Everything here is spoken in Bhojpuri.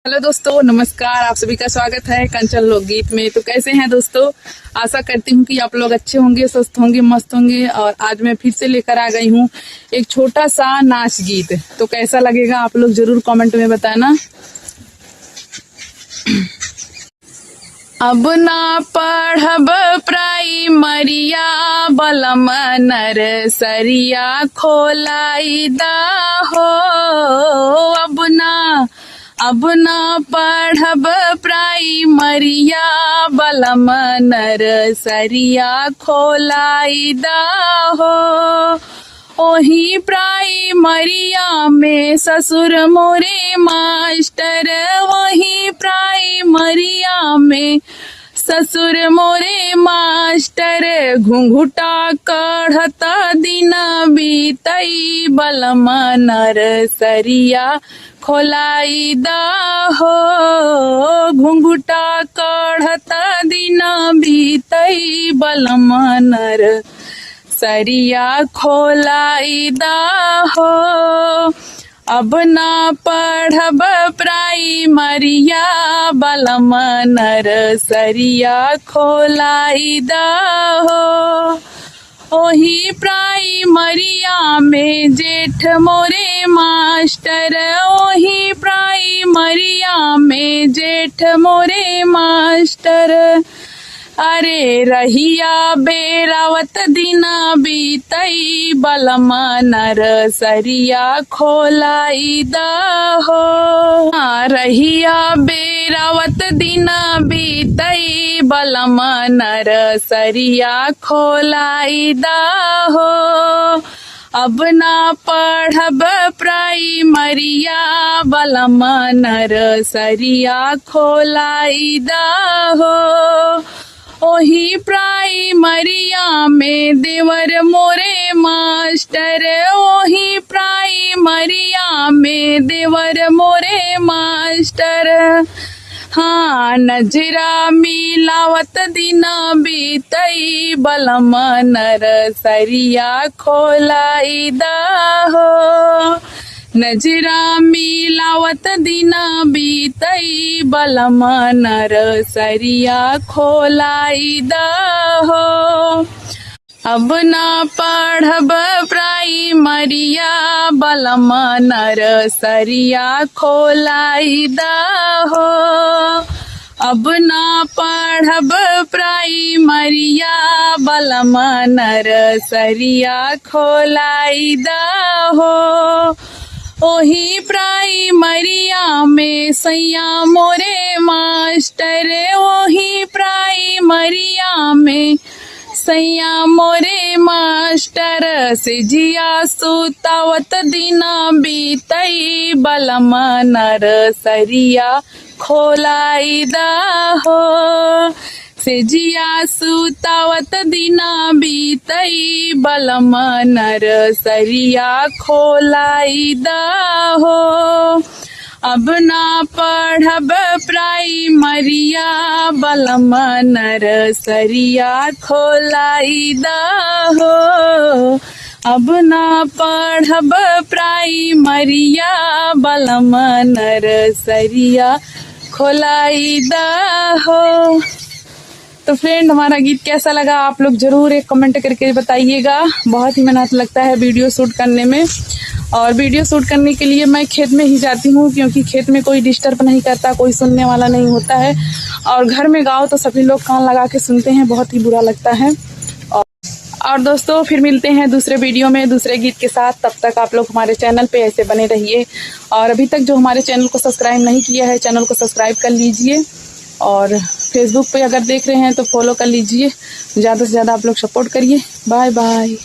हेलो दोस्तों, नमस्कार। आप सभी का स्वागत है कंचन लोकगीत में। तो कैसे हैं दोस्तों? आशा करती हूँ कि आप लोग अच्छे होंगे, स्वस्थ होंगे, मस्त होंगे। और आज मैं फिर से लेकर आ गई हूँ एक छोटा सा नाच गीत। तो कैसा लगेगा आप लोग जरूर कमेंट में बताना। अब ना पढ़ब प्राइमरिया बलम नर्सरिया खोलाई दा हो। अब ना पढ़ब प्राइमरिया बलम नर्सरिया खोलाई दा हो। ओही प्राइमरिया में ससुर मोरे मास्टर, वही प्राइमरिया में ससुर मोरे मास्टर। घुंघुटा कढ़ता दिन बीतई बलम नर्सरिया खोलाई दा हो। घुंघुटा कढ़ता दिन बीतई बलम नर्सरिया खोलाई दा हो। अब ना पढ़ब प्राइमरिया बलम नर्सरिया खोलाई दा हो। ओही प्राइमरिया में जेठ मोरे मास्टर, ओही प्राइमरिया में जेठ मोरे मास्टर। अरे रहिया बेरावत दिन बीतई बलम नर्सरिया खोलाई दा हो। रहिया बेरावत दिन बीतई बलम नर्सरिया खोलाई दा हो। अब ना पढ़ब प्राइमरिया बलम नर्सरिया खोलाई दा हो। ओही प्राइमरिया में देवर मोरे मास्टर, ओही प्राइमरिया में देवर मोरे मास्टर। हाँ, नजरा मिलावत दिन बीतई बलम नर्सरिया खोलाई दा हो। नजरा मिलावत दिन बीतई बलम नर्सरिया खोलाई दा हो। अब ना पढ़ब प्राइमरिया बलम नर्सरिया खोलाई दा हो। अब ना पढ़ब प्राइमरिया बलम नर्सरिया खोलाई दा हो। ओही प्राइमरिया में सैया मोरे मास्टर, ओही प्राइमरिया में सैया मोरे मास्टर। से जिया सुतावत दिन बीतई बलम नर्सरिया खोलाई दा हो। से जिया सुतावत दिन बीतई बलम नर्सरिया खोलाई दा हो। अब ना पढ़ब प्राइमरिया बलम नर्सरिया खोलाई दा हो। अब ना पढ़ब प्राइमरिया बलम नर्सरिया खोलाई दा हो। तो फ्रेंड, हमारा गीत कैसा लगा आप लोग जरूर एक कमेंट करके बताइएगा। बहुत ही मेहनत लगता है वीडियो शूट करने में, और वीडियो शूट करने के लिए मैं खेत में ही जाती हूँ, क्योंकि खेत में कोई डिस्टर्ब नहीं करता, कोई सुनने वाला नहीं होता है। और घर में गाओ तो सभी लोग कान लगा के सुनते हैं, बहुत ही बुरा लगता है। और दोस्तों, फिर मिलते हैं दूसरे वीडियो में दूसरे गीत के साथ। तब तक आप लोग हमारे चैनल पे ऐसे बने रहिए। और अभी तक जो हमारे चैनल को सब्सक्राइब नहीं किया है, चैनल को सब्सक्राइब कर लीजिए। और फेसबुक पे अगर देख रहे हैं तो फॉलो कर लीजिए। ज़्यादा से ज़्यादा आप लोग सपोर्ट करिए। Bye by.